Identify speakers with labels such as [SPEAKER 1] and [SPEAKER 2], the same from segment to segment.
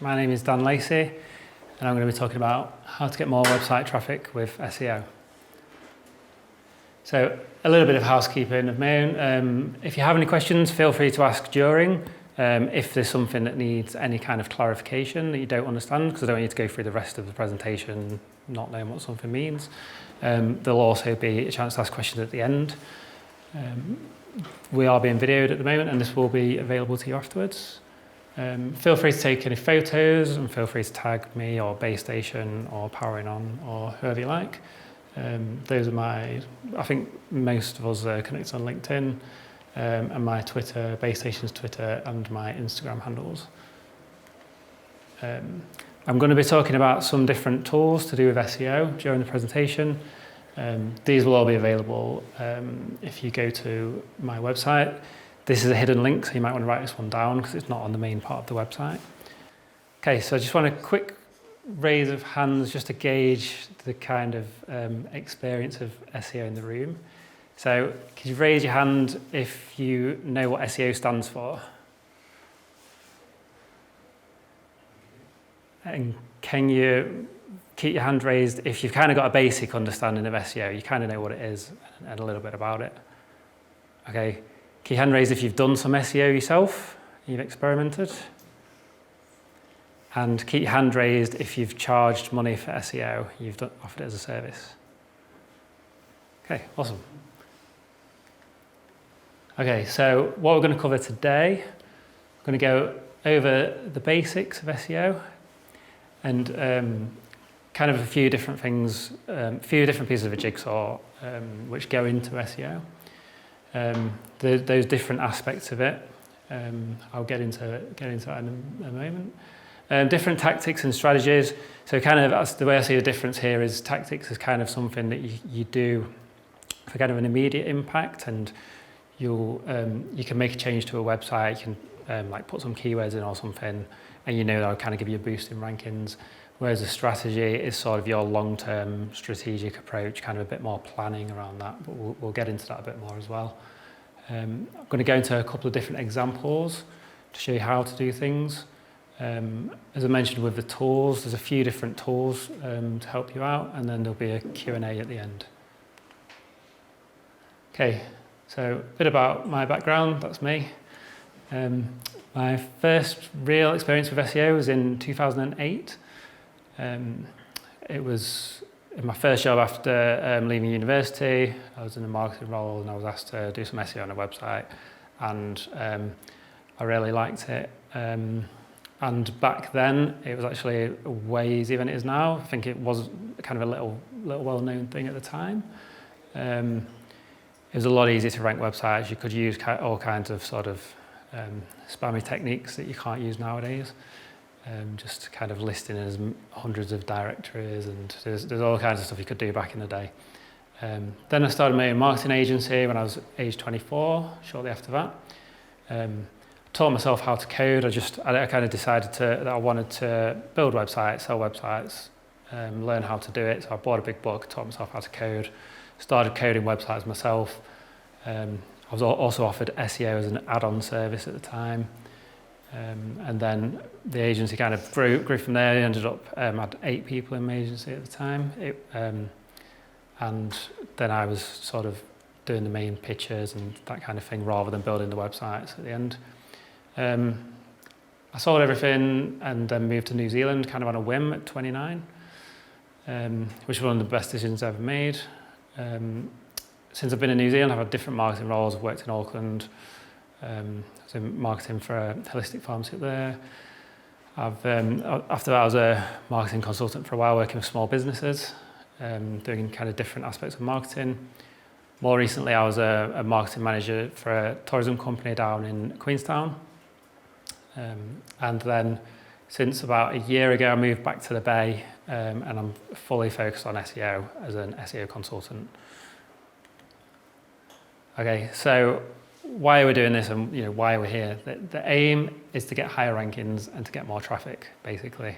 [SPEAKER 1] My name is Dan Lacey, and I'm going to be talking about how to get more website traffic with SEO. So, a little bit of housekeeping of my own. If you have any questions, feel free to ask during. If there's something that needs any kind of clarification that you don't understand, because I don't want you to go through the rest of the presentation not knowing what something means. There'll also be a chance to ask questions at the end. We are being videoed at the moment, and this will be available to you afterwards. Feel free to take any photos, and feel free to tag me or Base Station or PoweringOn or whoever you like. Those are I think most of us are connected on LinkedIn, and my Twitter, Base Station's Twitter, and my Instagram handles. I'm going to be talking about some different tools to do with SEO during the presentation. These will all be available if you go to my website. This is a hidden link, so you might want to write this one down because it's not on the main part of the website. Okay, so I just want a quick raise of hands just to gauge the kind of experience of SEO in the room. So could you raise your hand if you know what SEO stands for? And can you keep your hand raised if you've kind of got a basic understanding of SEO, you kind of know what it is and a little bit about it? Okay. Keep your hand raised if you've done some SEO yourself, you've experimented. And keep your hand raised if you've charged money for SEO, you've offered it as a service. Okay, awesome. Okay, so what we're going to cover today, we're going to go over the basics of SEO and kind of a few different things, a few different pieces of a jigsaw which go into SEO. Those different aspects of it, I'll get into that in a moment. Different tactics and strategies. So kind of that's the way I see the difference here is tactics is kind of something that you do for kind of an immediate impact, and you can make a change to a website, you can like put some keywords in or something, and you know that'll kind of give you a boost in rankings. Whereas a strategy is sort of your long-term strategic approach, kind of a bit more planning around that, but we'll get into that a bit more as well. I'm going to go into a couple of different examples to show you how to do things. As I mentioned with the tools, there's a few different tools to help you out, and then there'll be a Q&A at the end. Okay, so a bit about my background, that's me. My first real experience with SEO was in 2008. It was in my first job after leaving university. I was in a marketing role and I was asked to do some SEO on a website, and I really liked it. And back then it was actually way easier than it is now. I think it was kind of a little well-known thing at the time. It was a lot easier to rank websites. You could use all kinds of sort of spammy techniques that you can't use nowadays. Just kind of listing as hundreds of directories, and there's all kinds of stuff you could do back in the day. Then I started my own marketing agency when I was age 24, shortly after that. Taught myself how to code. I kind of decided that I wanted to build websites, sell websites, learn how to do it. So I bought a big book, taught myself how to code, started coding websites myself. I was also offered SEO as an add-on service at the time. And then the agency kind of grew from there. It ended up, I had 8 people in my agency at the time. And then I was sort of doing the main pitches and that kind of thing rather than building the websites at the end. I sold everything and then moved to New Zealand kind of on a whim at 29, which was one of the best decisions I've ever made. Since I've been in New Zealand, I've had different marketing roles. I've worked in Auckland. So marketing for a holistic pharmacy up there. After that, I was a marketing consultant for a while, working with small businesses, doing kind of different aspects of marketing. More recently, I was a marketing manager for a tourism company down in Queenstown. And then since about a year ago, I moved back to the Bay, and I'm fully focused on SEO as an SEO consultant. Okay, so why are we doing this, and why are we here? The aim is to get higher rankings and to get more traffic, basically.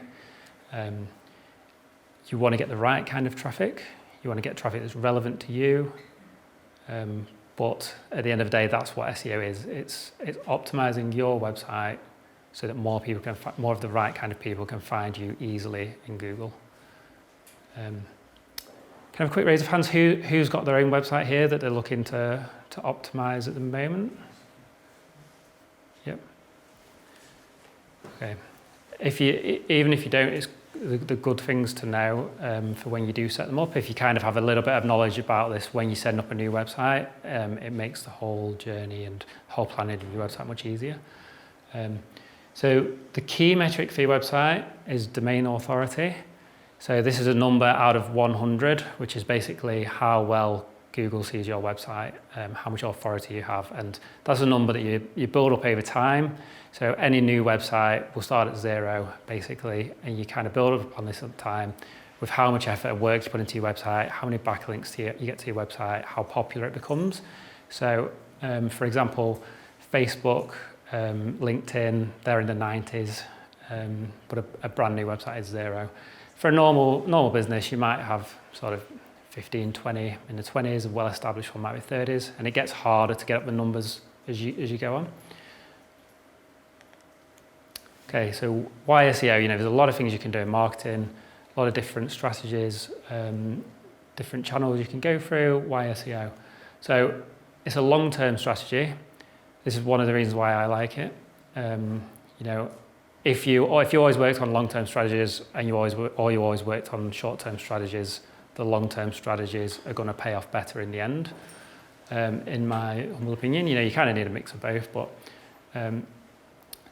[SPEAKER 1] You want to get the right kind of traffic. You want to get traffic that's relevant to you. But at the end of the day, that's what SEO is. It's optimizing your website so that more people can more of the right kind of people can find you easily in Google. Can I have a quick raise of hands? Who's got their own website here that they're looking to optimize at the moment? Yep. Okay. Even if you don't, it's the good things to know for when you do set them up. If you kind of have a little bit of knowledge about this when you're setting up a new website, it makes the whole journey and whole planning of your website much easier. So the key metric for your website is domain authority. So this is a number out of 100, which is basically how well Google sees your website, how much authority you have. And that's a number that you build up over time. So any new website will start at 0, basically, and you kind of build up on this at the time with how much effort and work you put into your website, how many backlinks you get to your website, how popular it becomes. So, for example, Facebook, LinkedIn, they're in the 90s, but a brand new website is 0. For a normal business, you might have sort of 15, 20 in the 20s, a well-established one might be 30s, and it gets harder to get up the numbers as you go on. Okay, so why SEO? There's a lot of things you can do in marketing, a lot of different strategies, different channels you can go through. Why SEO? So it's a long-term strategy. This is one of the reasons why I like it. If you always worked on long-term strategies and you always worked on short-term strategies, the long-term strategies are going to pay off better in the end. In my humble opinion, you kind of need a mix of both. But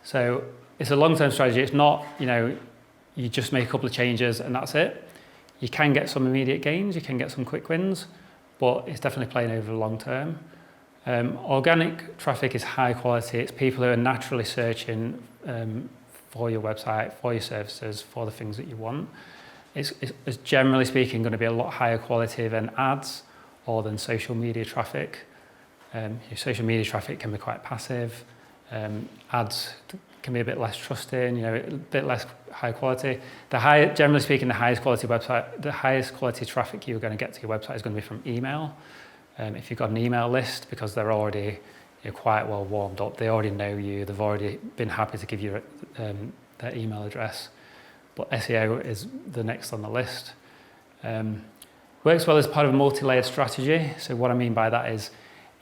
[SPEAKER 1] so it's a long-term strategy. It's not, you just make a couple of changes and that's it. You can get some immediate gains, you can get some quick wins, but it's definitely playing over the long term. Organic traffic is high quality. It's people who are naturally searching for your website, for your services, for the things that you want. It's generally speaking going to be a lot higher quality than ads or than social media traffic. Your social media traffic can be quite passive. Ads can be a bit less trusting, a bit less high quality. Generally speaking, the highest quality traffic you're going to get to your website is going to be from email. If you've got an email list, because they're already quite well warmed up, they already know you, they've already been happy to give you their email address. But SEO is the next on the list. Works well as part of a multi-layered strategy. So what I mean by that is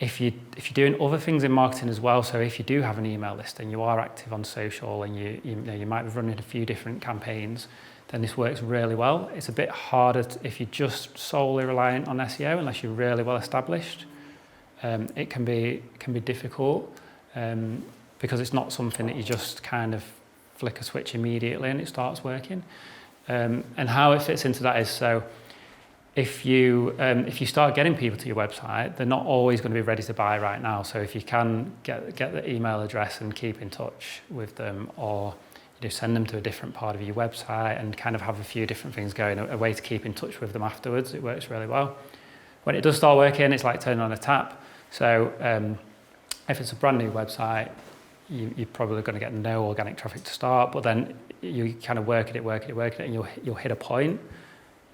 [SPEAKER 1] if you're doing other things in marketing as well, so if you do have an email list and you are active on social and you might be running a few different campaigns, then this works really well. It's a bit harder if you're just solely reliant on SEO, unless you're really well established. It can be difficult because it's not something that you just kind of flick a switch immediately and it starts working. And how it fits into that is, so if you start getting people to your website, they're not always going to be ready to buy right now. So if you can get the email address and keep in touch with them, or send them to a different part of your website and kind of have a few different things going, a way to keep in touch with them afterwards, it works really well. When it does start working, it's like turning on a tap. So if it's a brand new website, you're probably going to get no organic traffic to start, but then you kind of work at it, and you'll hit a point.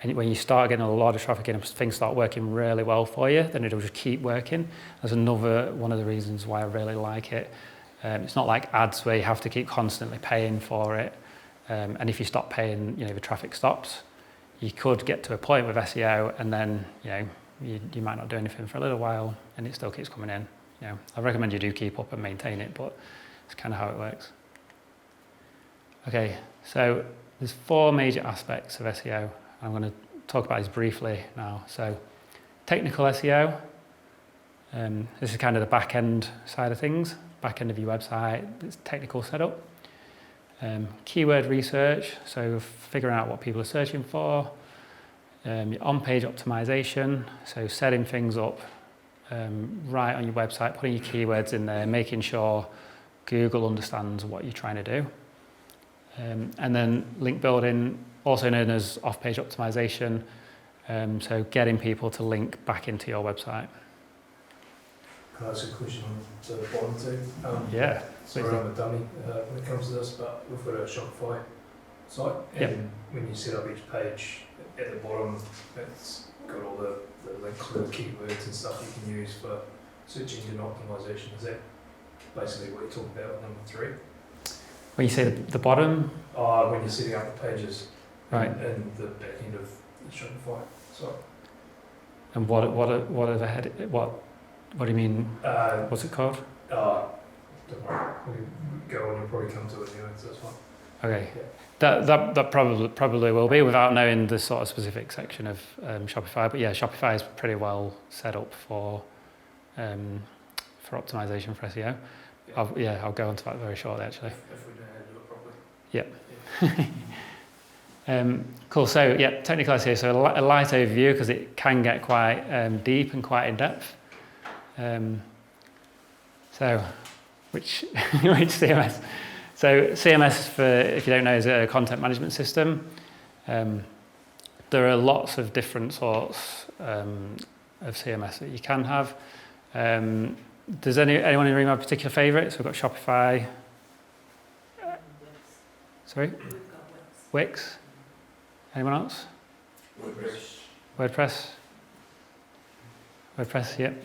[SPEAKER 1] And when you start getting a lot of traffic in and things start working really well for you, then it'll just keep working. That's another one of the reasons why I really like it. It's not like ads where you have to keep constantly paying for it. And if you stop paying, the traffic stops. You could get to a point with SEO and then, you might not do anything for a little while and it still keeps coming in. I recommend you do keep up and maintain it, but it's kind of how it works. Okay, so there's 4 major aspects of SEO. I'm going to talk about these briefly now. So technical SEO, this is kind of the back end side of things, back end of your website, it's technical setup. Keyword research, so figuring out what people are searching for. Your on-page optimization, so setting things up right on your website, putting your keywords in there, making sure Google understands what you're trying to do. And then link building, also known as off-page optimization, so getting people to link back into your website.
[SPEAKER 2] Can I ask a question on the bottom two?
[SPEAKER 1] Yeah.
[SPEAKER 2] Sorry, I'm a dummy when it comes to this, but we've got a Shopify site, and when you set up each page, at the bottom, it's got all the links with keywords and stuff you can use for search engine optimization. Is that basically what you're talking about with number 3?
[SPEAKER 1] When you say the bottom,
[SPEAKER 2] When you're setting up the pages
[SPEAKER 1] right?
[SPEAKER 2] in the back end of the Shopify. So,
[SPEAKER 1] And what are the head? What do you mean? What's it called?
[SPEAKER 2] don't worry. We go on and probably come to it anyway, so that's fine.
[SPEAKER 1] Okay.
[SPEAKER 2] Yeah.
[SPEAKER 1] That probably will be without knowing the sort of specific section of Shopify. But yeah, Shopify is pretty well set up for optimization for SEO. I'll go on to that very shortly actually.
[SPEAKER 2] If we know how to do it properly.
[SPEAKER 1] Yeah. Cool. So yeah, technical SEO. So a light overview because it can get quite deep and quite in depth. So which CMS? So CMS, for if you don't know, is a content management system. There are lots of different sorts of CMS that you can have. Does anyone in the room have a particular favourite? So we've got Shopify. Sorry? Wix. Anyone else? WordPress. WordPress, yep.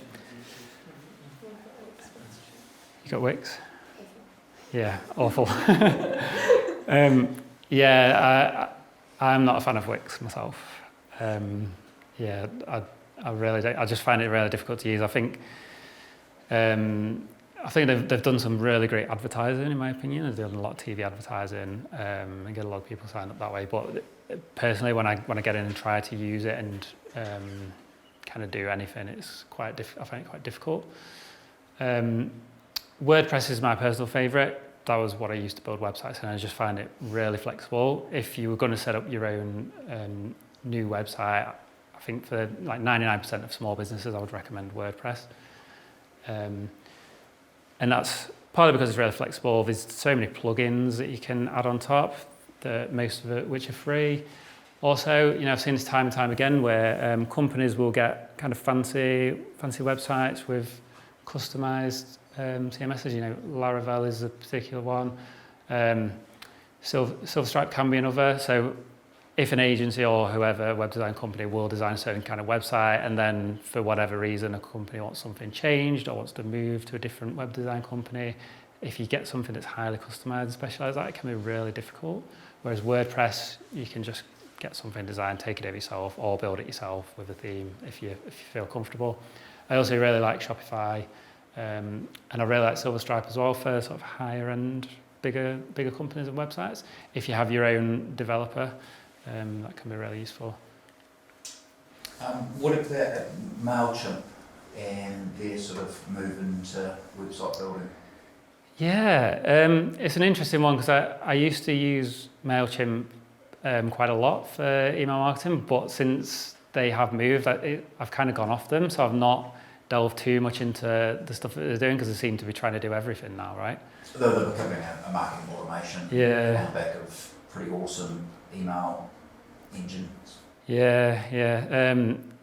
[SPEAKER 1] You got Wix? Yeah, awful. I'm not a fan of Wix myself. I really don't. I just find it really difficult to use. I think they've done some really great advertising, in my opinion. They've done a lot of TV advertising and get a lot of people signed up that way. But personally, when I get in and try to use it and kind of do anything, it's I find it quite difficult. WordPress is my personal favourite. That was what I used to build websites, and I just find it really flexible. If you were going to set up your own new website, I think for like 99% of small businesses, I would recommend WordPress. And that's partly because it's really flexible. There's so many plugins that you can add on top, most of it which are free. Also, I've seen this time and time again where companies will get kind of fancy websites with customized CMSs. Laravel is a particular one. Silverstripe can be another. So if an agency or whoever, web design company, will design a certain kind of website, and then for whatever reason a company wants something changed or wants to move to a different web design company, if you get something that's highly customized and specialized, that can be really difficult. Whereas WordPress, you can just get something designed, take it over yourself, or build it yourself with a theme if you feel comfortable. I also really like Shopify. And I really like Silverstripe as well for sort of higher end, bigger companies and websites. If you have your own developer, that can be really useful.
[SPEAKER 3] What about MailChimp and their sort of move into website building?
[SPEAKER 1] Yeah, it's an interesting one because I used to use MailChimp quite a lot for email marketing, but since they have moved, I've kind of gone off them, so I've not delve too much into the stuff that they're doing because they seem to be trying to do everything now, right?
[SPEAKER 3] So they're becoming a marketing automation on the back of pretty awesome email engines.
[SPEAKER 1] Yeah.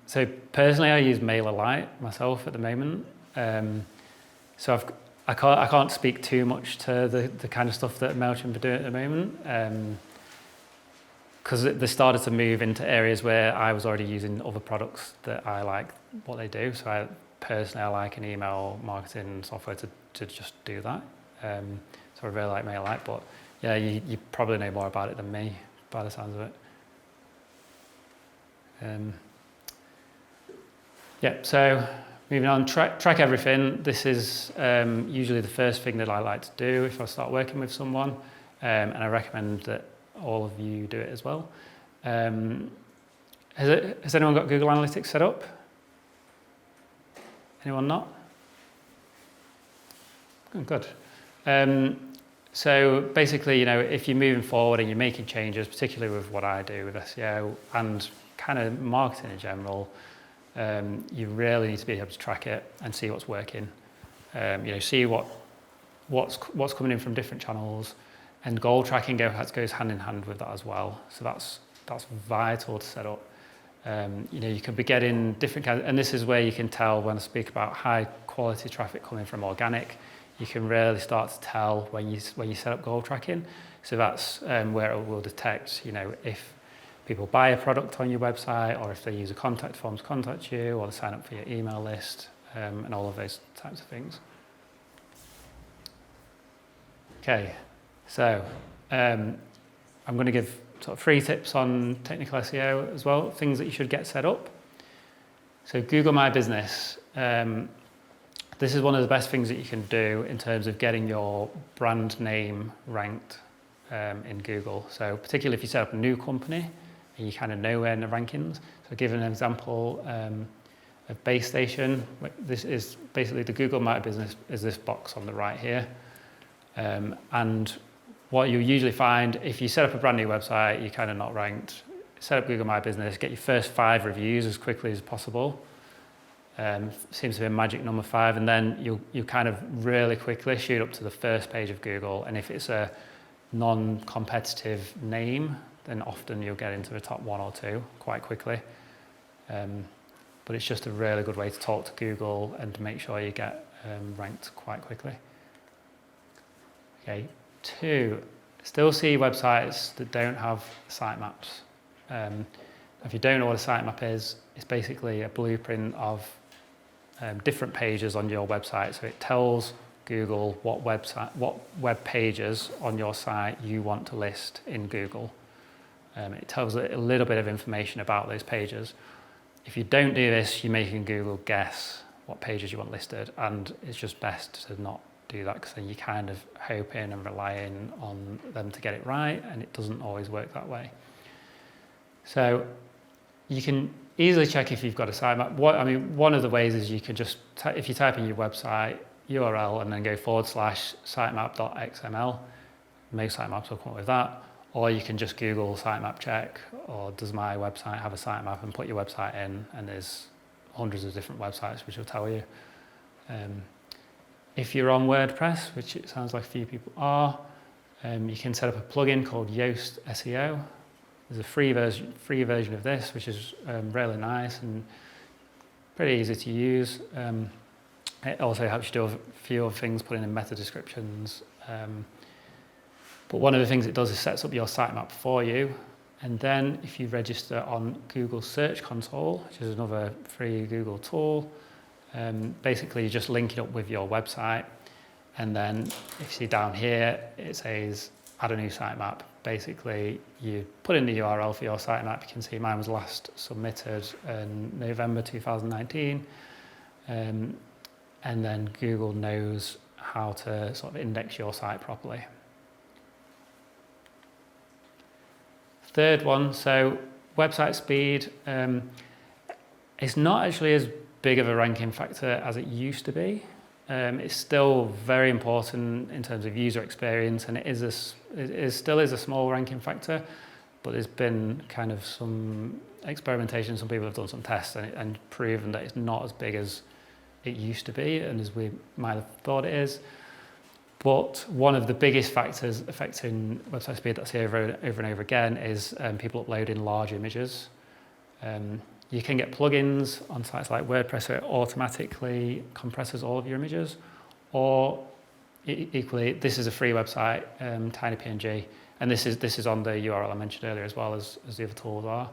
[SPEAKER 1] So personally, I use MailerLite myself at the moment. So I can't speak too much to the kind of stuff that MailChimp are doing at the moment. Because they started to move into areas where I was already using other products that I like what they do. So personally, I like an email marketing software to just do that. So I really like MailerLite, but yeah, you probably know more about it than me by the sounds of it. So moving on, track everything. This is usually the first thing that I like to do if I start working with someone, and I recommend that all of you do it as well. Has anyone got Google Analytics set up? Anyone not? Good. So basically, if you're moving forward and you're making changes, particularly with what I do with SEO and kind of marketing in general, you really need to be able to track it and see what's working. See what's coming in from different channels, and goal tracking goes hand in hand with that as well. So that's vital to set up. You can be getting different kinds, and this is where you can tell when I speak about high quality traffic coming from organic. You can really start to tell when you set up goal tracking. So that's where it will detect, if people buy a product on your website, or if they use a contact form to contact you, or they sign up for your email list, and all of those types of things. Okay, So I'm going to give sort of 3 tips on technical SEO as well, things that you should get set up. So Google My Business. This is one of the best things that you can do in terms of getting your brand name ranked in Google. So particularly if you set up a new company and you kind of know where in the rankings. So I'll give an example of base station. This is basically the Google My Business is this box on the right here. And what you'll usually find if you set up a brand new website, you're kind of not ranked. Set up Google My Business, get your first 5 reviews as quickly as possible. Seems to be a magic number 5, and then you kind of really quickly shoot up to the first page of Google. And if it's a non-competitive name, then often you'll get into the top 1 or 2 quite quickly. But it's just a really good way to talk to Google and to make sure you get ranked quite quickly. Okay, 2, still see websites that don't have sitemaps. If you don't know what a sitemap is, it's basically a blueprint of different pages on your website. So it tells Google what web pages on your site you want to list in Google. It tells it a little bit of information about those pages. If you don't do this, you're making Google guess what pages you want listed, and it's just best to not do that, because then you're kind of hoping and relying on them to get it right, and it doesn't always work that way. So you can easily check if you've got a sitemap. One of the ways is you can just, if you type in your website URL and then go /sitemap.xml, most sitemaps will come up with that. Or you can just Google sitemap check, or does my website have a sitemap, and put your website in, and there's hundreds of different websites which will tell you. If you're on WordPress, which it sounds like a few people are, you can set up a plugin called Yoast SEO. There's a free version of this, which is really nice and pretty easy to use. It also helps you do a few other things, putting in meta descriptions. But one of the things it does is sets up your sitemap for you. And then if you register on Google Search Console, which is another free Google tool, basically you just link it up with your website. And then if you see down here, it says add a new sitemap. Basically, you put in the URL for your sitemap. You can see mine was last submitted in November 2019. And then Google knows how to sort of index your site properly. Third one, so website speed. It's not actually as big of a ranking factor as it used to be. It's still very important in terms of user experience, and it still is a small ranking factor, but there's been kind of some experimentation. Some people have done some tests and proven that it's not as big as it used to be and as we might have thought it is. But one of the biggest factors affecting website speed that I see over and over again is people uploading large images. You can get plugins on sites like WordPress that automatically compresses all of your images, or equally, this is a free website, TinyPNG, and this is on the URL I mentioned earlier as well as the other tools are.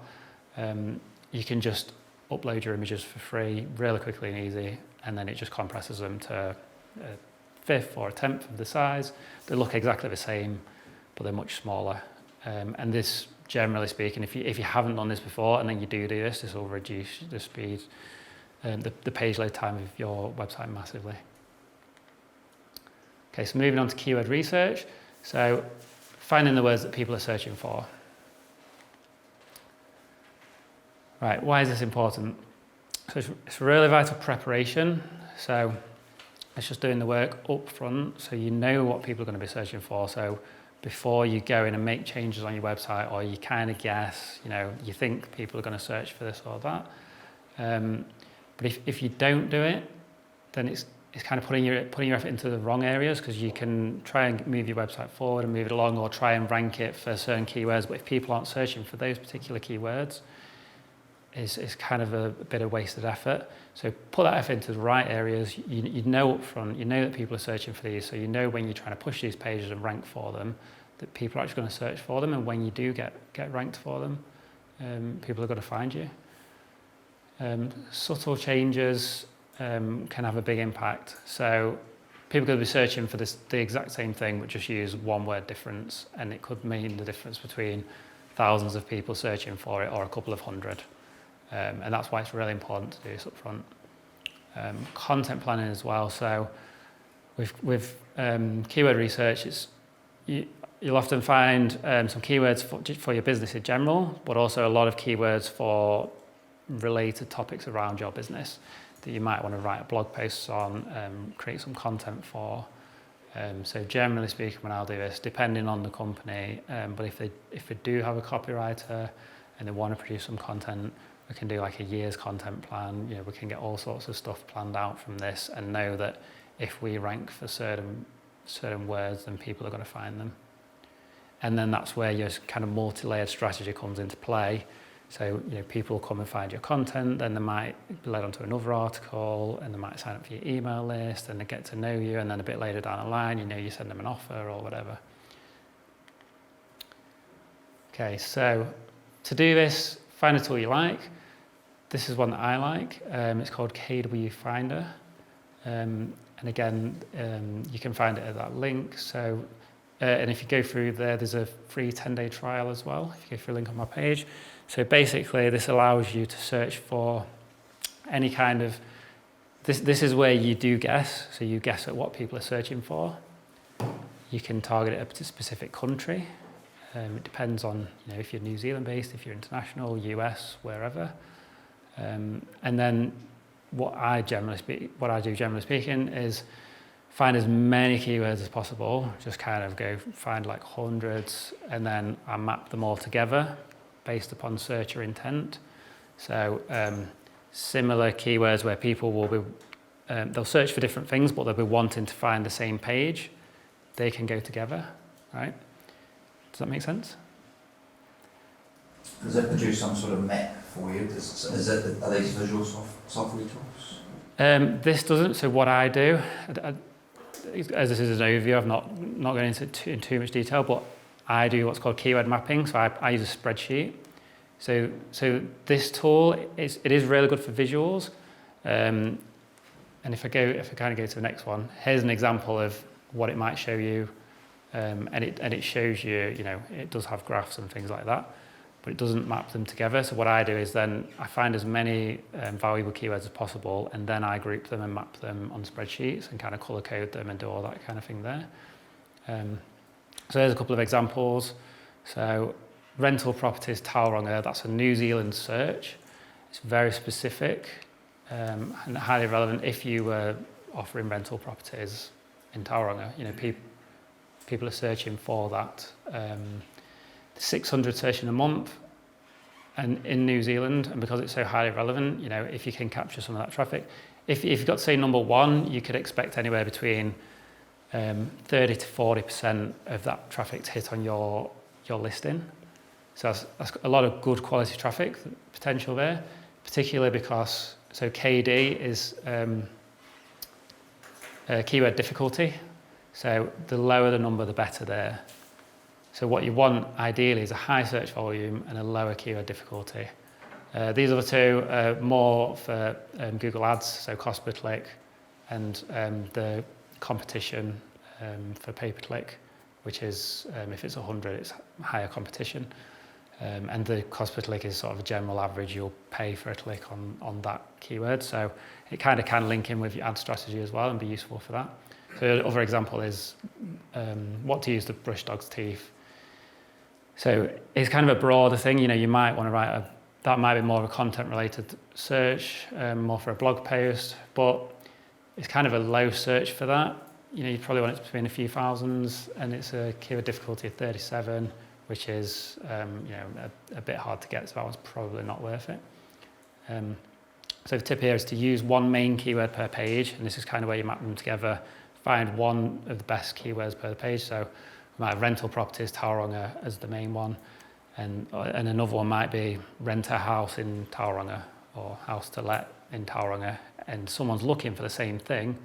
[SPEAKER 1] You can just upload your images for free really quickly and easy, and then it just compresses them to a fifth or a tenth of the size. They look exactly the same, but they're much smaller. And this, generally speaking, if you haven't done this before and then you do this, this will reduce the speed, the page load time of your website massively. Okay, so moving on to keyword research. So finding the words that people are searching for. Right, why is this important? So it's really vital preparation. So it's just doing the work up front so you know what people are going to be searching for. So before you go in and make changes on your website, or you kind of guess, you think people are going to search for this or that. But if you don't do it, then it's kind of putting your effort into the wrong areas, because you can try and move your website forward and move it along, or try and rank it for certain keywords. But if people aren't searching for those particular keywords, it's kind of a bit of wasted effort. So put that effort into the right areas. You know up front, you know that people are searching for these, so you know when you're trying to push these pages and rank for them, that people are actually going to search for them, and when you do get ranked for them, people are going to find you. Subtle changes can have a big impact. So people could be searching for the exact same thing, but just use one word difference, and it could mean the difference between thousands of people searching for it or a couple of hundred. And that's why it's really important to do this up front. Content planning as well. So with keyword research, you'll often find some keywords for your business in general, but also a lot of keywords for related topics around your business that you might want to write blog posts on, create some content for. So generally speaking, when I'll do this, depending on the company, but if they do have a copywriter and they want to produce some content, we can do like a year's content plan. We can get all sorts of stuff planned out from this and know that if we rank for certain words, then people are going to find them. And then that's where your kind of multi-layered strategy comes into play. So, people come and find your content, then they might be led onto another article, and they might sign up for your email list, and they get to know you, and then a bit later down the line, you send them an offer or whatever. Okay, so to do this, find a tool you like. This is one that I like. It's called KW Finder. And again, you can find it at that link. So, and if you go through there's a free 10-day trial as well, if you go through a link on my page. So basically, this allows you to search for any kind of, this is where you do guess, so you guess at what people are searching for. You can target it at a specific country. It depends on, if you're New Zealand based, if you're international, US, wherever. And then what I do generally speaking is find as many keywords as possible, just kind of go find like hundreds, and then I map them all together based upon searcher intent. So similar keywords where people will be, they'll search for different things, but they'll be wanting to find the same page. They can go together, right? Does that make sense?
[SPEAKER 3] Does it produce some sort of map for you? Are these visual software tools?
[SPEAKER 1] This doesn't. So what I do, as this is an overview, I'm not going into in too much detail, but I do what's called keyword mapping. So I use a spreadsheet. So this tool it is really good for visuals. And if I kind of go to the next one, here's an example of what it might show you. And it shows you, it does have graphs and things like that, but it doesn't map them together. So what I do is then I find as many valuable keywords as possible, and then I group them and map them on spreadsheets and kind of color code them and do all that kind of thing there. So there's a couple of examples. So rental properties Tauranga, that's a New Zealand search. It's very specific and highly relevant if you were offering rental properties in Tauranga. People are searching for that. 600 searching a month, and in New Zealand, and because it's so highly relevant, if you can capture some of that traffic, if you've got to say number one, you could expect anywhere between 30 to 40% of that traffic to hit on your listing. So that's a lot of good quality traffic potential there, particularly because KD is keyword difficulty. So the lower the number, the better there. So what you want ideally is a high search volume and a lower keyword difficulty. These other two are more for Google Ads, so cost per click, and the competition for pay-per-click, which is, if it's 100, it's higher competition. And the cost per click is sort of a general average you'll pay for a click on that keyword. So it kind of can link in with your ad strategy as well and be useful for that. So the other example is what to use to brush dog's teeth. So it's kind of a broader thing. You might want to write that might be more of a content-related search, more for a blog post, but it's kind of a low search for that. You probably want it between a few thousands, and it's a keyword difficulty of 37, which is a bit hard to get, so that one's probably not worth it. So the tip here is to use one main keyword per page, and this is kind of where you map them together. Find one of the best keywords per page. So we might have rental properties, Tauranga as the main one, and another one might be rent a house in Tauranga or house to let in Tauranga, and someone's looking for the same thing.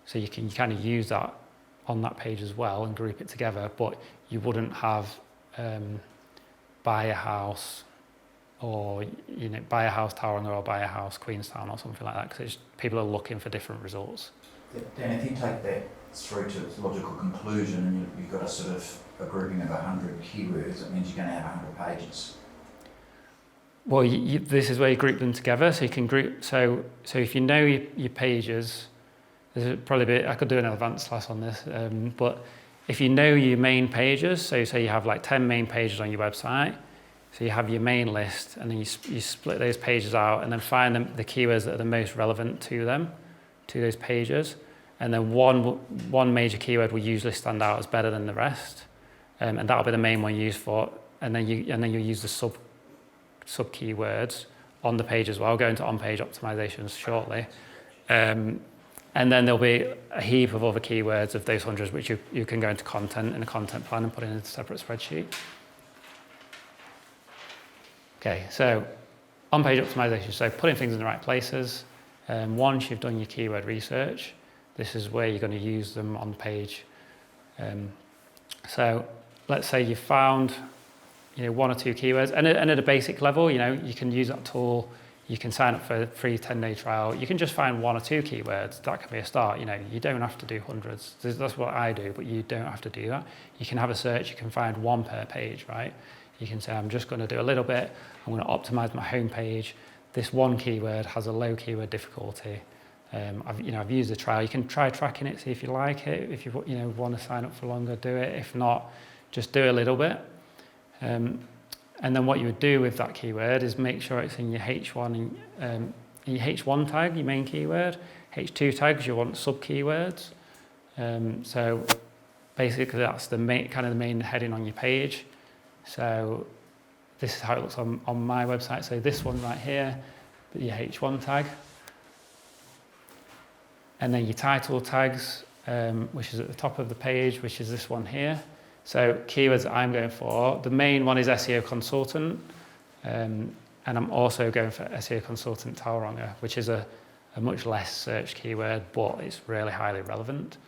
[SPEAKER 1] So you can kind of use that on that page as well and group it together, but you wouldn't have buy a house or buy a house Tauranga or buy a house Queenstown or something like that, because people are looking for different results.
[SPEAKER 3] Dan, if you take that through to its logical conclusion and you've got a sort of a grouping of 100 keywords, it means you're going to have 100 pages.
[SPEAKER 1] Well, this is where you group them together. So you can group. So if you know your pages, there's probably I could do an advanced class on this. But if you know your main pages, so say you have like 10 main pages on your website, so you have your main list, and then you split those pages out, and then find the keywords that are the most relevant to them, to those pages, and then one major keyword will usually stand out as better than the rest, and that'll be the main one used for. And then you use the sub keywords on the page as well. I'll go into on-page optimizations shortly. And then there'll be a heap of other keywords of those hundreds which you can go into content in a content plan and put in a separate spreadsheet. Okay, so on-page optimization, so putting things in the right places. Once you've done your keyword research, this is where you're going to use them on page. So let's say you've found one or two keywords, and at a basic level, you can use that tool. You can sign up for a free 10-day trial. You can just find one or two keywords. That can be a start. You don't have to do hundreds. That's what I do, but you don't have to do that. You can have a search. You can find one per page, right? You can say, I'm just going to do a little bit. I'm going to optimize my home page. This one keyword has a low keyword difficulty. I've used the trial. You can try tracking it, see if you like it. If you want to sign up for longer, do it. If not, just do a little bit. And then what you would do with that keyword is make sure it's in your H1 your H1 tag, your main keyword. H2 tags, you want sub keywords. So basically that's the main heading on your page. So this is how it looks on my website. So this one right here, your H1 tag. And then your title tags, which is at the top of the page, which is this one here. So keywords that I'm going for, the main one is SEO consultant, and I'm also going for SEO consultant Tauranga, which is a much less searched keyword, but it's really highly relevant.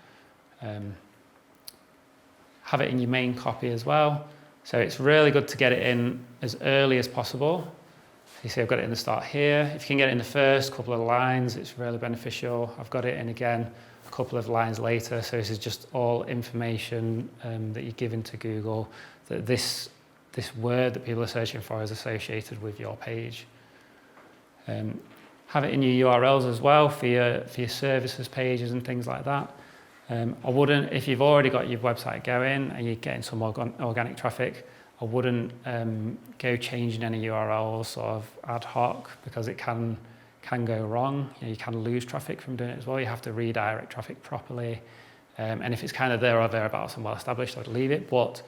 [SPEAKER 1] Have it in your main copy as well. So it's really good to get it in as early as possible. You see I've got it in the start here. If you can get it in the first couple of lines, it's really beneficial. I've got it in again a couple of lines later. So this is just all information that you're giving to Google, that this word that people are searching for is associated with your page. Have it in your URLs as well for your services pages and things like that. I wouldn't, if you've already got your website going and you're getting some organic traffic, I wouldn't go changing any URLs sort of ad hoc, because it can go wrong. You can lose traffic from doing it as well. You have to redirect traffic properly. And if it's kind of there or thereabouts and well established, I'd leave it. But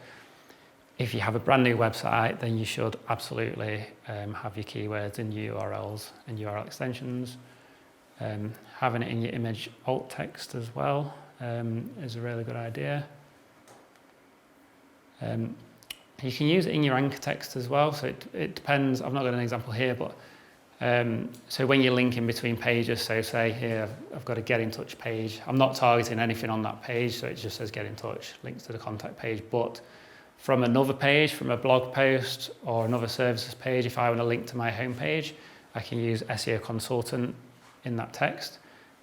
[SPEAKER 1] if you have a brand new website, then you should absolutely have your keywords in your URLs and URL extensions. Having it in your image alt text as well is a really good idea. You can use it in your anchor text as well. So it depends. I've not got an example here, but so when you're linking between pages, so say here I've got a get in touch page. I'm not targeting anything on that page, so it just says get in touch, links to the contact page. But from another page, from a blog post or another services page, if I want to link to my homepage, I can use SEO consultant in that text.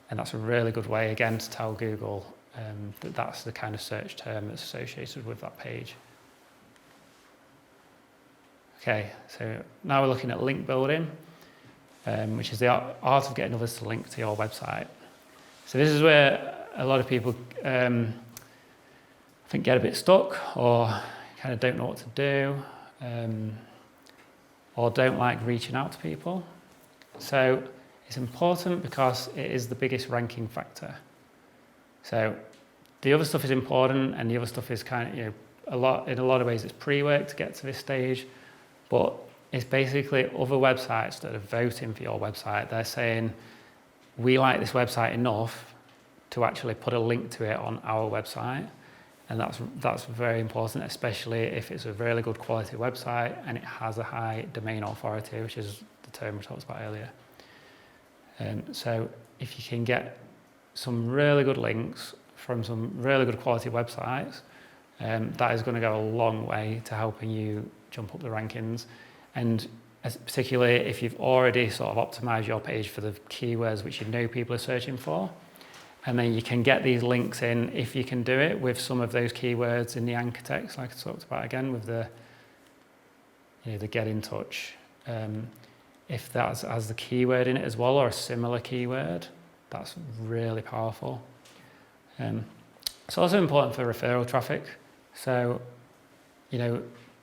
[SPEAKER 1] And that's a really good way, again, to tell Google that that's the kind of search term that's associated with that page. Okay, so now we're looking at link building, which is the art of getting others to link to your website. So this is where a lot of people I think get a bit stuck, or kind of don't know what to do, or don't like reaching out to people. So it's important because it is the biggest ranking factor. So the other stuff is important, and the other stuff is kind of, in a lot of ways it's pre-work to get to this stage, but it's basically other websites that are voting for your website. They're saying, we like this website enough to actually put a link to it on our website. And that's very important, especially if it's a really good quality website and it has a high domain authority, which is the term we talked about earlier. So if you can get some really good links from some really good quality websites, that is going to go a long way to helping you jump up the rankings. And particularly if you've already sort of optimized your page for the keywords which you know people are searching for, And then you can get these links in if you can do it with some of those keywords in the anchor text, like I talked about again with the get in touch. If that has the keyword in it as well, or a similar keyword, that's really powerful. It's also important for referral traffic. So,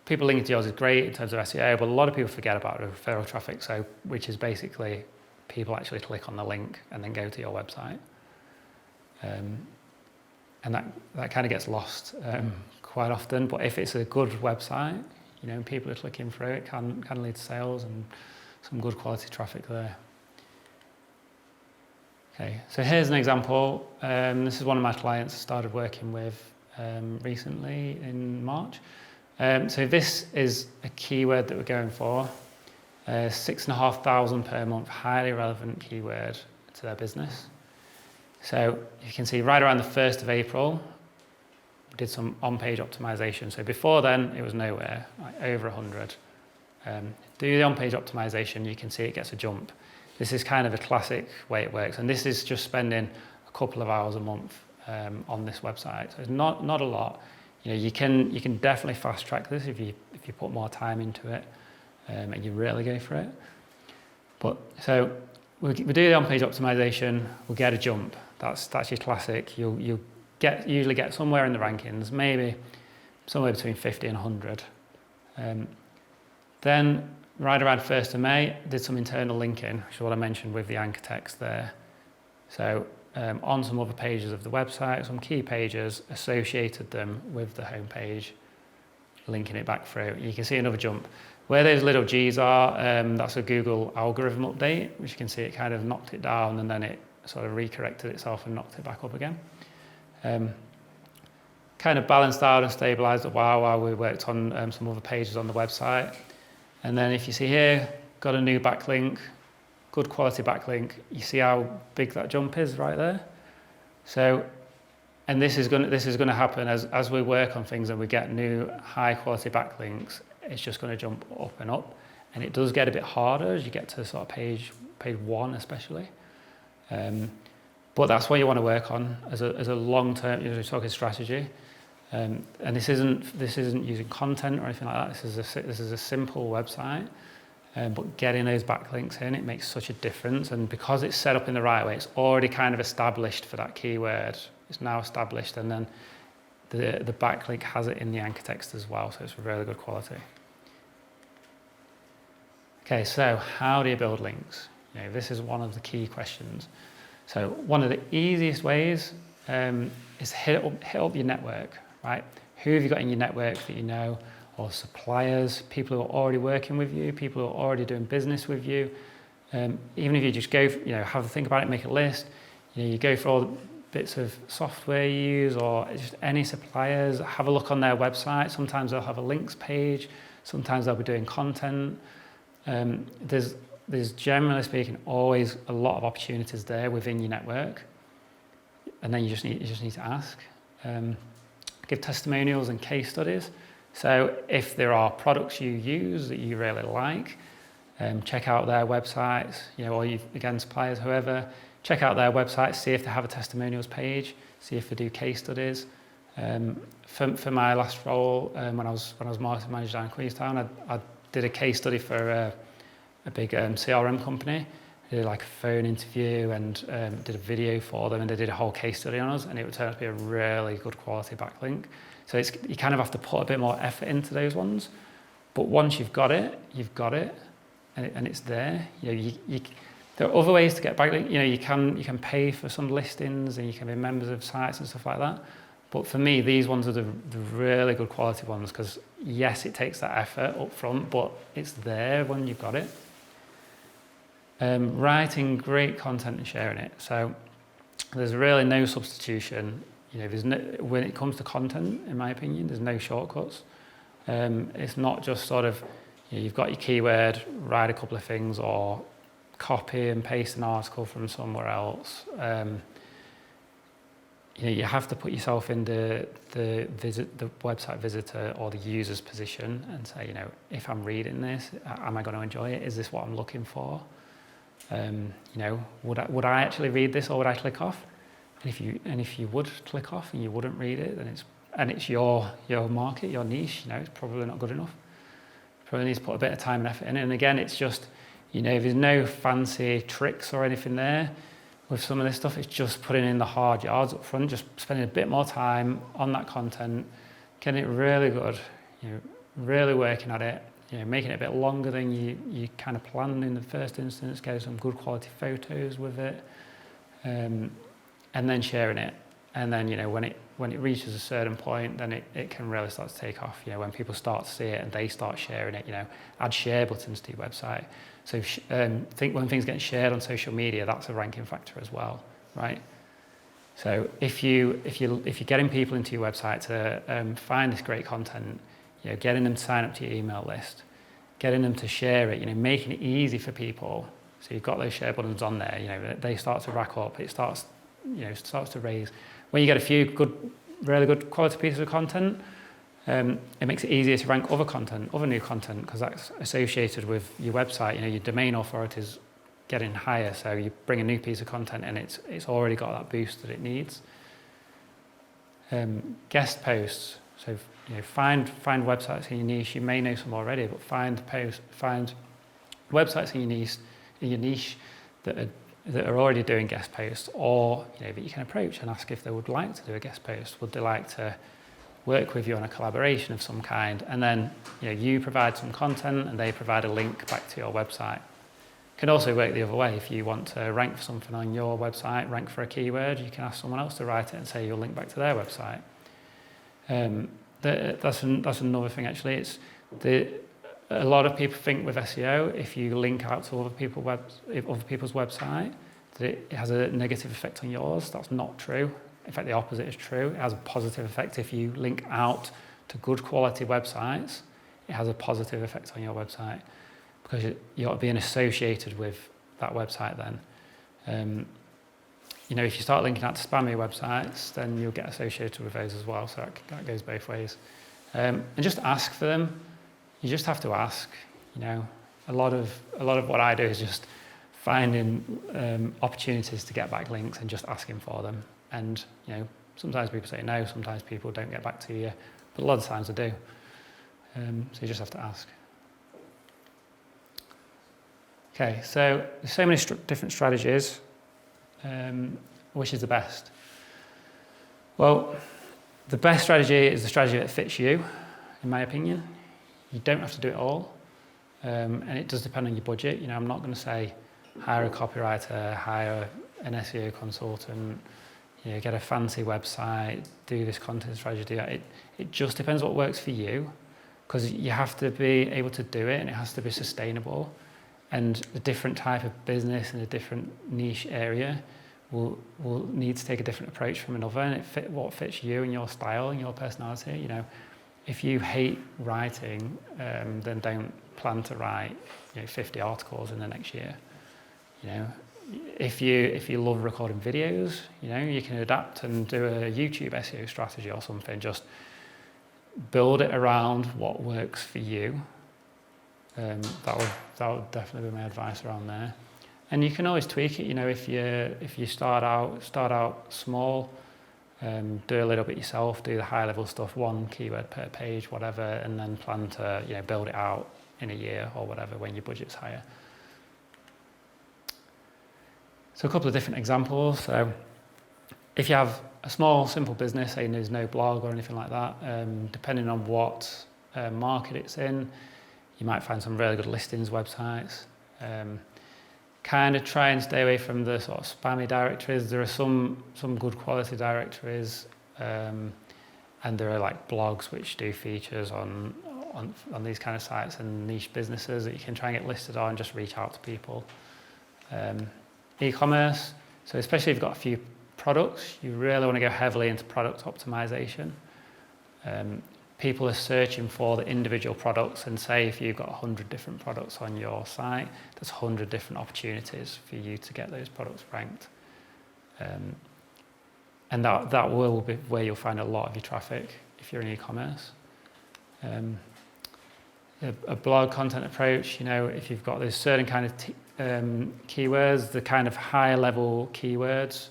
[SPEAKER 1] people linking to yours is great in terms of SEO, but a lot of people forget about referral traffic, which is basically people actually click on the link and then go to your website. And that kind of gets lost quite often. But if it's a good website, people are clicking through, it can lead to sales and some good quality traffic there. Okay, so here's an example. This is one of my clients I started working with recently in March. So this is a keyword that we're going for. 6,500 per month, highly relevant keyword to their business. So you can see right around the 1st of April, we did some on-page optimization. So before then, it was nowhere, like over 100. Do the on-page optimization, you can see it gets a jump. This is kind of a classic way it works. And this is just spending a couple of hours a month on this website. So it's not a lot. You can definitely fast track this if you put more time into it and you really go for it. But so we do the on-page optimization, we'll get a jump. That's your classic. You'll usually get somewhere in the rankings, maybe somewhere between 50 and 100. Then right around 1st of May, did some internal linking, which is what I mentioned with the anchor text there. So on some other pages of the website, some key pages, associated them with the homepage, linking it back through. You can see another jump. Where those little G's are, that's a Google algorithm update, which you can see it kind of knocked it down and then it sort of recorrected itself and knocked it back up again. Kind of balanced out and stabilized a while we worked on some other pages on the website. And then if you see here, got a new backlink, good quality backlink. You see how big that jump is right there? So, and this is going to happen as we work on things and we get new high quality backlinks. It's just going to jump up and up, and it does get a bit harder as you get to sort of page 1 especially. But that's what you want to work on as a long term. You're talking strategy, and this isn't using content or anything like that. This is a simple website, but getting those backlinks in, it makes such a difference. And because it's set up in the right way, it's already kind of established for that keyword. It's now established, and then the backlink has it in the anchor text as well, so it's really good quality. Okay, so how do you build links? This is one of the key questions. So one of the easiest ways is hit up your network, right? Who have you got in your network that you know, or suppliers, people who are already working with you, people who are already doing business with you. Even if you just go, have a think about it, make a list. You go for all the bits of software you use, or just any suppliers, have a look on their website. Sometimes they'll have a links page, sometimes they'll be doing content. There's generally speaking always a lot of opportunities there within your network, and then you just need to ask. Give testimonials and case studies. So if there are products you use that you really like, check out their websites, or again, suppliers, whoever. Check out their websites, see if they have a testimonials page, see if they do case studies. For my last role, when I was marketing manager down in Queenstown, I did a case study for a big CRM company. I did like a phone interview and did a video for them, and they did a whole case study on us, and it would turn out to be a really good quality backlink. So you kind of have to put a bit more effort into those ones, but once you've got it, and it's there. There are other ways to get backlink. You can pay for some listings, and you can be members of sites and stuff like that. But for me, these ones are the really good quality ones, because yes, it takes that effort up front, but it's there when you've got it. Writing great content and sharing it. So there's really no substitution. When it comes to content, in my opinion, there's no shortcuts. It's not just sort of, you've got your keyword, write a couple of things, or copy and paste an article from somewhere else. You have to put yourself in the website visitor or the user's position and say, if I'm reading this, am I going to enjoy it? Is this what I'm looking for? Would I actually read this, or would I click off? And if you would click off and you wouldn't read it, then it's your market, your niche, it's probably not good enough. You probably need to put a bit of time and effort in it. And again, it's just, there's no fancy tricks or anything there with some of this stuff. It's just putting in the hard yards up front, just spending a bit more time on that content, getting it really good, really working at it, making it a bit longer than you kind of planned in the first instance, getting some good quality photos with it, and then sharing it. And then, when it reaches a certain point, then it can really start to take off. When people start to see it and they start sharing it, add share buttons to your website. So think when things get shared on social media, that's a ranking factor as well, right? So if you're getting people into your website to find this great content, getting them to sign up to your email list, getting them to share it, making it easy for people. So you've got those share buttons on there, they start to rack up. It starts to raise. When you get a few really good quality pieces of content, it makes it easier to rank other new content, because that's associated with your website. Your domain authority is getting higher, so you bring a new piece of content and it's already got that boost that it needs. Guest posts. So find websites in your niche. You may know some already, but find websites in your niche that are already doing guest posts, or that you can approach and ask if they would like to do a guest post. Would they like to work with you on a collaboration of some kind? And then you provide some content and they provide a link back to your website. It can also work the other way. If you want to rank for something on your website, rank for a keyword, you can ask someone else to write it and say you'll link back to their website. That's another thing actually. A lot of people think with SEO, if you link out to other people's website, that it has a negative effect on yours. That's not true. In fact, the opposite is true. It has a positive effect. If you link out to good quality websites, it has a positive effect on your website, because you're being associated with that website then. If you start linking out to spammy websites, then you'll get associated with those as well. So that goes both ways. And just ask for them. You just have to ask. A lot of what I do is just finding opportunities to get backlinks and just asking for them. And sometimes people say no, sometimes people don't get back to you, but a lot of times they do. So you just have to ask. Okay, so there's so many different strategies. Which is the best? Well, the best strategy is the strategy that fits you, in my opinion. You don't have to do it all, and it does depend on your budget. I'm not going to say hire a copywriter, hire an SEO consultant, get a fancy website, do this content strategy, do that. It just depends what works for you, because you have to be able to do it and it has to be sustainable. And a different type of business in a different niche area will need to take a different approach from another, and what fits you and your style and your personality. If you hate writing, then don't plan to write 50 articles in the next year. If you love recording videos, you can adapt and do a YouTube SEO strategy or something. Just build it around what works for you. That would definitely be my advice around there. And you can always tweak it. If you start out small, do a little bit yourself, do the high level stuff, one keyword per page, whatever, and then plan to build it out in a year or whatever when your budget's higher. So a couple of different examples. So if you have a small, simple business, saying there's no blog or anything like that, depending on what market it's in, you might find some really good listings websites. Kind of try and stay away from the sort of spammy directories. There are some good quality directories, and there are like blogs which do features on these kind of sites and niche businesses that you can try and get listed on and just reach out to people. E-commerce, so especially if you've got a few products, you really want to go heavily into product optimization. People are searching for the individual products, and say if you've got 100 different products on your site, there's 100 different opportunities for you to get those products ranked. And that will be where you'll find a lot of your traffic if you're in e-commerce. A blog content approach, if you've got those certain kind of keywords, the kind of higher level keywords,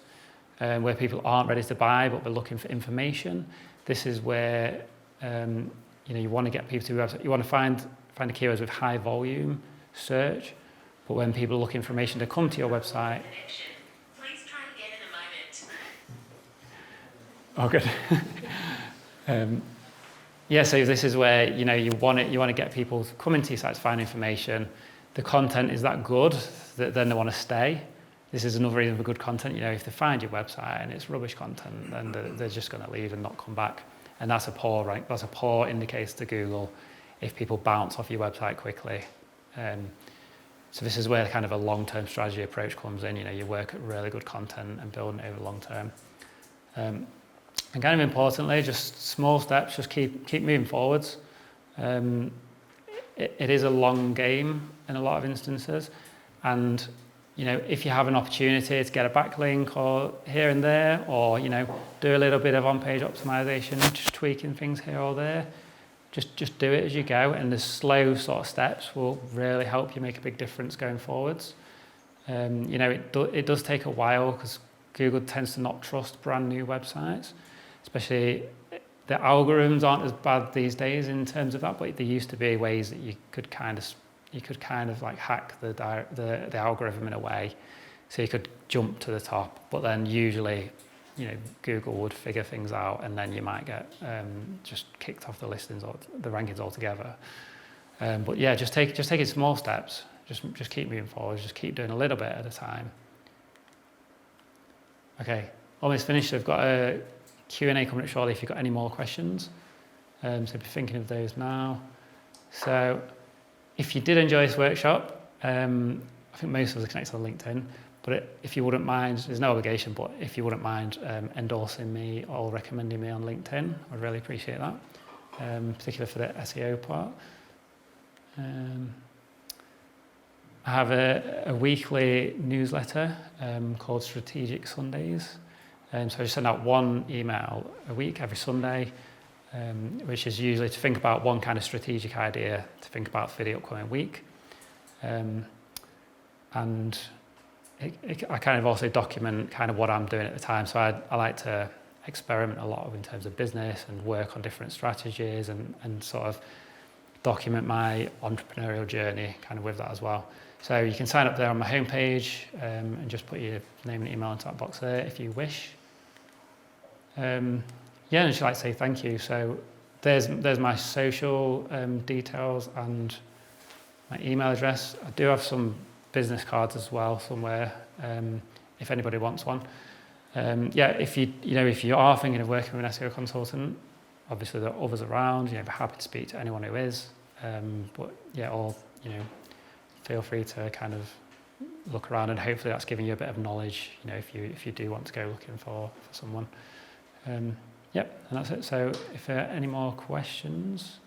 [SPEAKER 1] where people aren't ready to buy but they're looking for information. This is where you want to get people to your website. You want to find the keywords with high volume search, but when people are looking for information to come to your website.
[SPEAKER 4] Please try again in a moment.
[SPEAKER 1] Oh, good. Yeah, so this is where you want to get people to come into your site to find information. The content is that good that then they want to stay. This is another reason for good content. If they find your website and it's rubbish content, then they're just going to leave and not come back. And that's a poor rank. That's a poor indicator to Google if people bounce off your website quickly. So this is where kind of a long-term strategy approach comes in. You work at really good content and building it over the long term. And kind of importantly, just small steps. Just keep moving forwards. It is a long game in a lot of instances, and if you have an opportunity to get a backlink or here and there, or do a little bit of on-page optimization, just tweaking things here or there, just do it as you go, and the slow sort of steps will really help you make a big difference going forwards. It does take a while because Google tends to not trust brand new websites, especially the algorithms aren't as bad these days in terms of that, but there used to be ways that you could kind of like hack the algorithm in a way, so you could jump to the top. But then usually, Google would figure things out, and then you might get just kicked off the listings or the rankings altogether. But yeah, just taking small steps. Just keep moving forward. Just keep doing a little bit at a time. Okay, almost finished. I've got a Q&A coming up shortly if you've got any more questions. So be thinking of those now. So if you did enjoy this workshop, I think most of us are connected on LinkedIn, but if you wouldn't mind, there's no obligation, but if you wouldn't mind endorsing me or recommending me on LinkedIn, I'd really appreciate that, particularly for the SEO part. I have a weekly newsletter called Strategic Sundays. So I just send out one email a week, every Sunday, which is usually to think about one kind of strategic idea to think about for the upcoming week. And I kind of also document kind of what I'm doing at the time. So I like to experiment a lot in terms of business and work on different strategies and sort of document my entrepreneurial journey kind of with that as well. So you can sign up there on my homepage and just put your name and email into that box there if you wish. And I'd just like to say thank you. So there's my social details and my email address. I do have some business cards as well somewhere if anybody wants one. If you are thinking of working with an SEO consultant, obviously there are others around. Be happy to speak to anyone who is. Feel free to kind of look around, and hopefully that's giving you a bit of knowledge. If you do want to go looking for someone. And that's it. So if there are any more questions?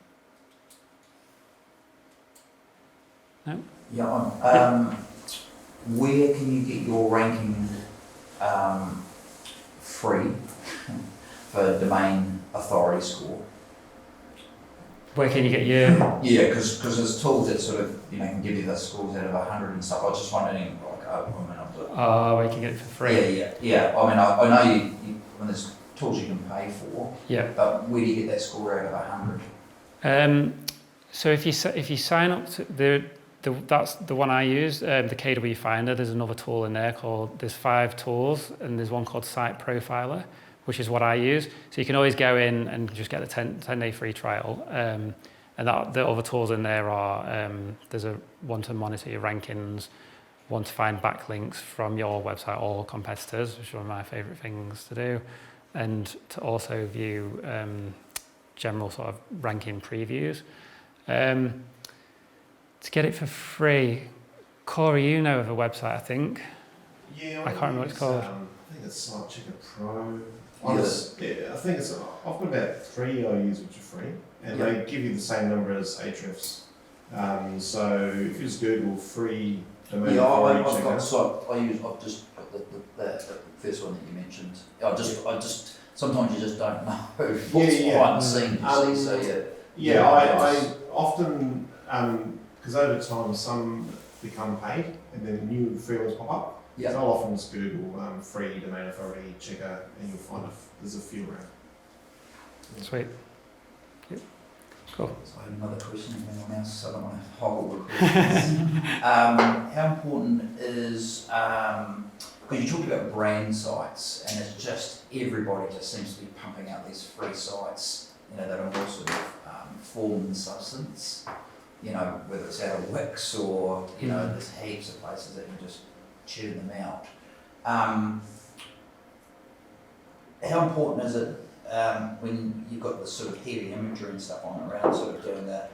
[SPEAKER 1] No?
[SPEAKER 3] Yeah. Where can you get your ranking free for domain authority score?
[SPEAKER 1] Where can you get your...
[SPEAKER 3] Yeah, because there's tools that sort of, can give you the scores out of 100 and stuff. I was just wondering,
[SPEAKER 1] where you can get it for free?
[SPEAKER 3] Yeah. I know you there's tools you can pay for.
[SPEAKER 1] Yeah.
[SPEAKER 3] But where do you get that score out of 100?
[SPEAKER 1] So if you sign up to that's the one I use, the KW Finder. There's another tool in there there's 5 tools, and there's one called Site Profiler, which is what I use. So you can always go in and just get the 10-day free trial. And the other tools in there are, there's one to monitor your rankings, one to find backlinks from your website or competitors, which is one of my favourite things to do, and to also view general sort of ranking previews. To get it for free, Corey, you know of a website, I think.
[SPEAKER 5] Yeah,
[SPEAKER 1] I can't remember what it's called.
[SPEAKER 5] I think it's Site Checker Pro.
[SPEAKER 3] Yes.
[SPEAKER 5] I think I've got about 3 I use which are free, and they give you the same number as Ahrefs. So if you just Google free domain authority checker.
[SPEAKER 3] I've just got the first one that you mentioned. I just sometimes you just don't know what's behind the scenes.
[SPEAKER 5] I often because over time some become paid and then new free ones pop up.
[SPEAKER 3] Yeah.
[SPEAKER 5] So I'll often just Google free domain authority checker, and you'll find there's a few around.
[SPEAKER 1] Sweet. Yep. Cool.
[SPEAKER 3] So I have another question, if anyone else, so I don't want to hog all the questions. How important is, because you talked about brand sites, and it's just, everybody just seems to be pumping out these free sites, that are more sort of form than substance, whether it's out of Wix or, there's heaps of places that can just churn them out. How important is it when you've got this sort of heavy imagery and stuff on around, sort of doing the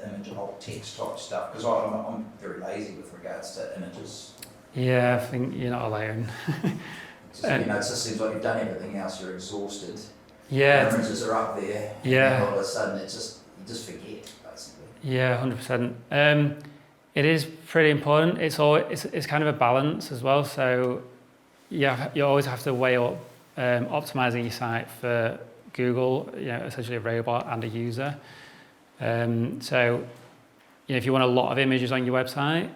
[SPEAKER 3] image and alt text type stuff? Because I'm very lazy with regards to images.
[SPEAKER 1] Yeah, I think you're not alone.
[SPEAKER 3] It just seems like you've done everything else, you're exhausted.
[SPEAKER 1] Yeah.
[SPEAKER 3] The images are up there,
[SPEAKER 1] Yeah.
[SPEAKER 3] and all of a sudden you just forget, basically.
[SPEAKER 1] Yeah, 100%. It is pretty important. It's kind of a balance as well. So you always have to weigh up optimizing your site for Google, essentially a robot and a user. So if you want a lot of images on your website,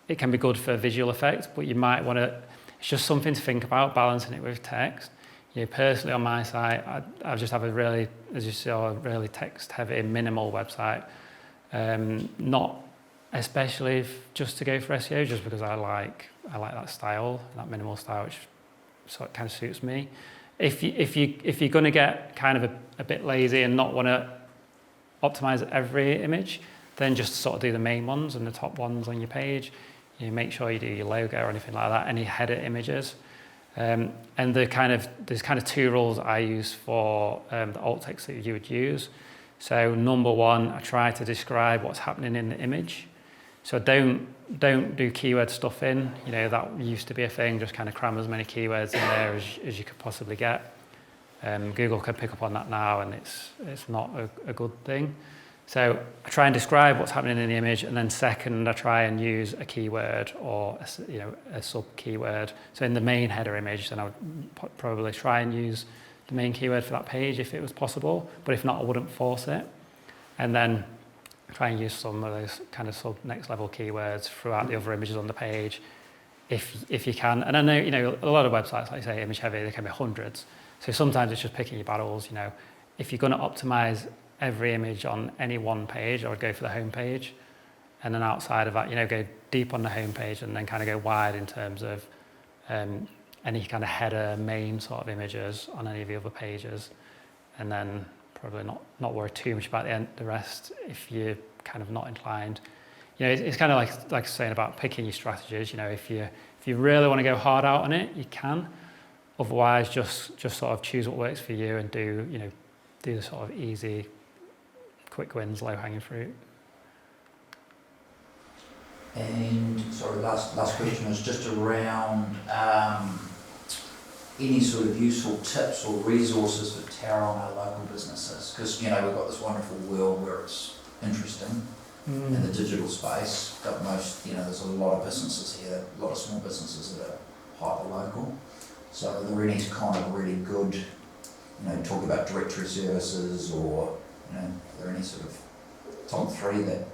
[SPEAKER 1] it can be good for visual effects, but you might want to, it's just something to think about, balancing it with text. Personally on my site, I just have a really, as you saw, a really text-heavy, minimal website. Not especially just to go for SEO, just because I like that style, that minimal style, which sort of kind of suits me. If you're going to get kind of a bit lazy and not want to optimize every image, then just sort of do the main ones and the top ones on your page. Make sure you do your logo or anything like that, any header images. And there's kind of two rules I use for the alt text that you would use. So number one, I try to describe what's happening in the image. So don't do keyword stuffing. That used to be a thing, just kind of cram as many keywords in there as you could possibly get. Google can pick up on that now, and it's not a good thing. So I try and describe what's happening in the image, and then second, I try and use a keyword or a sub keyword. So in the main header image, then I would probably try and use the main keyword for that page if it was possible, but if not, I wouldn't force it. And then try and use some of those kind of sub next level keywords throughout the other images on the page, if you can. And I know a lot of websites, like you say, image heavy, they can be hundreds. So sometimes it's just picking your battles. If you're going to optimize every image on any one page, I would go for the home page, and then outside of that, go deep on the home page and then kind of go wide in terms of any kind of header main sort of images on any of the other pages, and then probably not worry too much about the rest if you're kind of not inclined. It's kind of like saying about picking your strategies. If you really want to go hard out on it, you can. Otherwise, just sort of choose what works for you and do the sort of easy, quick wins, low hanging fruit.
[SPEAKER 3] And sorry, last question was just around any sort of useful tips or resources for Tauranga local businesses, because we've got this wonderful world where it's interesting in the digital space, but most there's a lot of businesses here, a lot of small businesses that are hyper local. So are there any kind of really good, talk about directory services, or are there any sort of top three that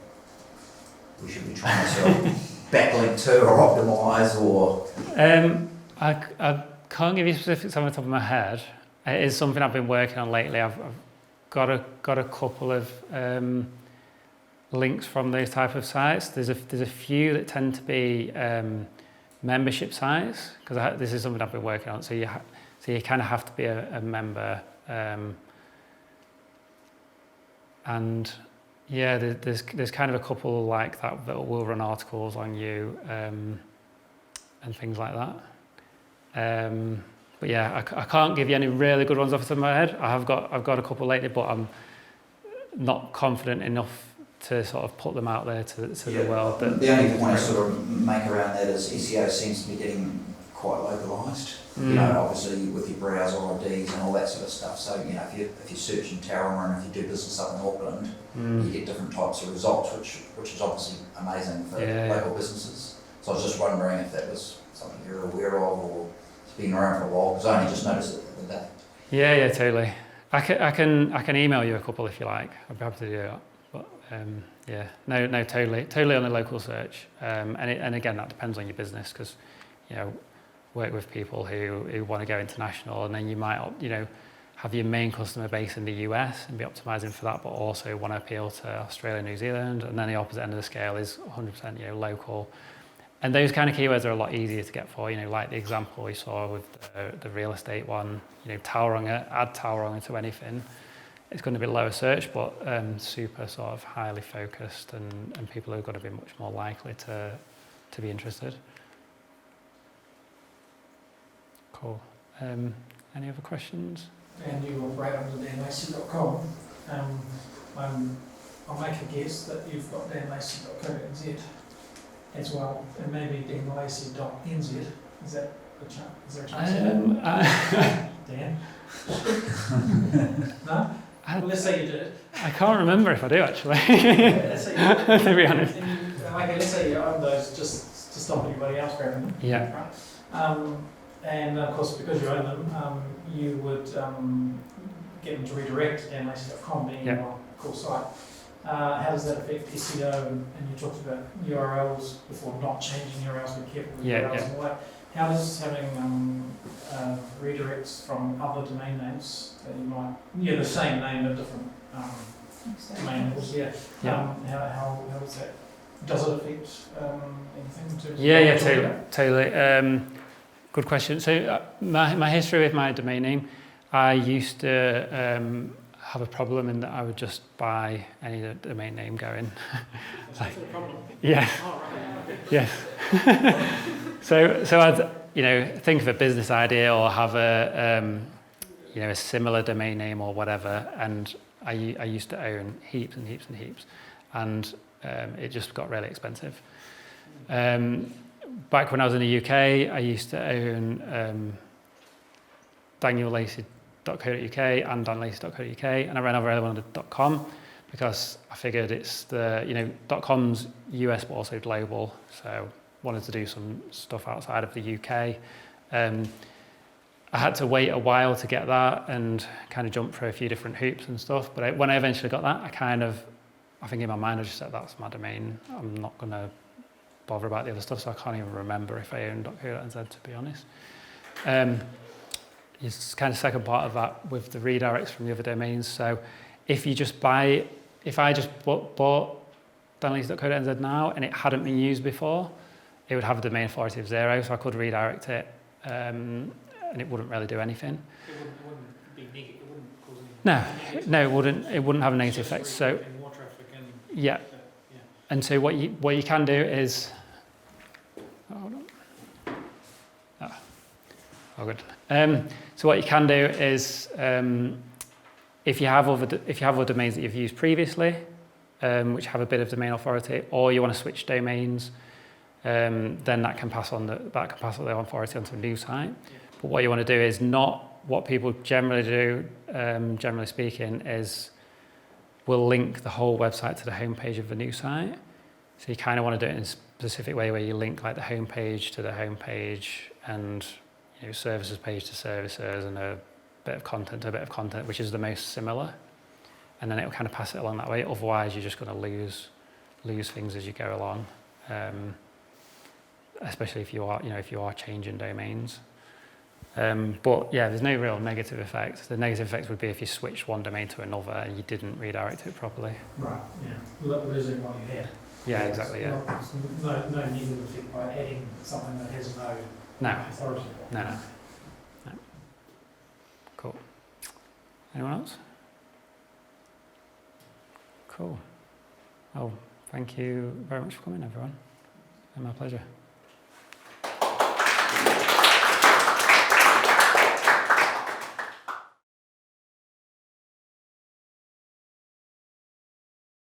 [SPEAKER 3] we should be trying to sort of backlink to or optimise, or?
[SPEAKER 1] I can't give you specifics on the top of my head. It is something I've been working on lately. I've got a couple of links from those type of sites. There's a few that tend to be membership sites, because this is something I've been working on. So you kind of have to be a member, and yeah, there's kind of a couple like that will run articles on you and things like that. But yeah, I can't give you any really good ones off the top of my head. I've got a couple lately, but I'm not confident enough to sort of put them out there to the world.
[SPEAKER 3] The only point I sort of make around that is SEO seems to be getting quite localised. Obviously with your browser IDs and all that sort of stuff. So if you search in Tauranga and if you do business up in Auckland, you get different types of results, which is obviously amazing for local businesses. So I was just wondering if that was something you're aware of, or it's been around for a while, because I only just noticed it the other day.
[SPEAKER 1] Yeah, totally. I can email you a couple if you like. I'd be happy to do that. But totally on the local search. And again, that depends on your business, because work with people who want to go international, and then you might, have your main customer base in the US and be optimizing for that, but also want to appeal to Australia, New Zealand, and then the opposite end of the scale is 100% local. And those kind of keywords are a lot easier to get for, like the example we saw with the real estate one, Tauranga, add Tauranga to anything. It's going to be lower search, but super sort of highly focused, and people are going to be much more likely to be interested. Cool. Any other questions?
[SPEAKER 6] And you operate under danlacey.com. I'll make a guess that you've got danlacey.co.nz as well, and maybe danlacey.nz. Is there a chance? Dan? No? Well, let's say you did.
[SPEAKER 1] I can't remember if I do, actually.
[SPEAKER 6] Let's say you did.
[SPEAKER 1] To be honest.
[SPEAKER 6] Let's say you own those just to stop anybody else grabbing them.
[SPEAKER 1] Yeah.
[SPEAKER 6] Right? And of course, because you own them, you would get them to redirect to danlacey.com being your core site. How does that affect SEO? And you talked about URLs before, not changing URLs, be careful with URLs and all that. How does having redirects from other domain names that you might, the same name but different domain names, how does that, does it affect anything?
[SPEAKER 1] Totally. Good question. So my history with my domain name, I used to have a problem in that I would just buy any domain name going.
[SPEAKER 6] That's a problem.
[SPEAKER 1] Yeah.
[SPEAKER 6] Oh, right.
[SPEAKER 1] Yes. So I'd think of a business idea or have a similar domain name or whatever, and I used to own heaps and heaps and heaps, and it just got really expensive. Back when I was in the UK, I used to own daniellacey.co.uk and danlacey.co.uk, and I ran over everyone on .com because I figured it's .com's US but also global, so wanted to do some stuff outside of the UK. I had to wait a while to get that and kind of jump through a few different hoops and stuff, but when I eventually got that, I think in my mind I just said that's my domain. I'm not going to bother about the other stuff, so I can't even remember if I own .co.nz, to be honest. It's kind of second part of that with the redirects from the other domains. So if I just bought danlacey.co.nz now and it hadn't been used before, it would have a domain authority of 0, so I could redirect it, and it wouldn't really do anything.
[SPEAKER 6] It wouldn't be negative. It wouldn't cause any
[SPEAKER 1] No, it wouldn't. It wouldn't have a negative effect. So
[SPEAKER 6] more traffic and
[SPEAKER 1] yeah. And so what you can do is, hold on. Oh, good. So what you can do is, if you have other domains that you've used previously, which have a bit of domain authority, or you want to switch domains, then that can pass on the authority onto a new site. But what you want to do is not what people generally do. Generally speaking, is we'll link the whole website to the homepage of the new site. So you kind of want to do it in a specific way where you link like the homepage to the homepage, and services page to services, and a bit of content to a bit of content, which is the most similar. And then it'll kind of pass it along that way. Otherwise, you're just going to lose things as you go along, especially if you are changing domains. But yeah, there's no real negative effect. The negative effect would be if you switched one domain to another and you didn't redirect it properly.
[SPEAKER 6] right, losing what you had.
[SPEAKER 1] Yeah, exactly. Yeah.
[SPEAKER 6] No negative effect by adding something that has no authority.
[SPEAKER 1] No. Cool. Anyone else? Cool. Well, thank you very much for coming, everyone. And my pleasure.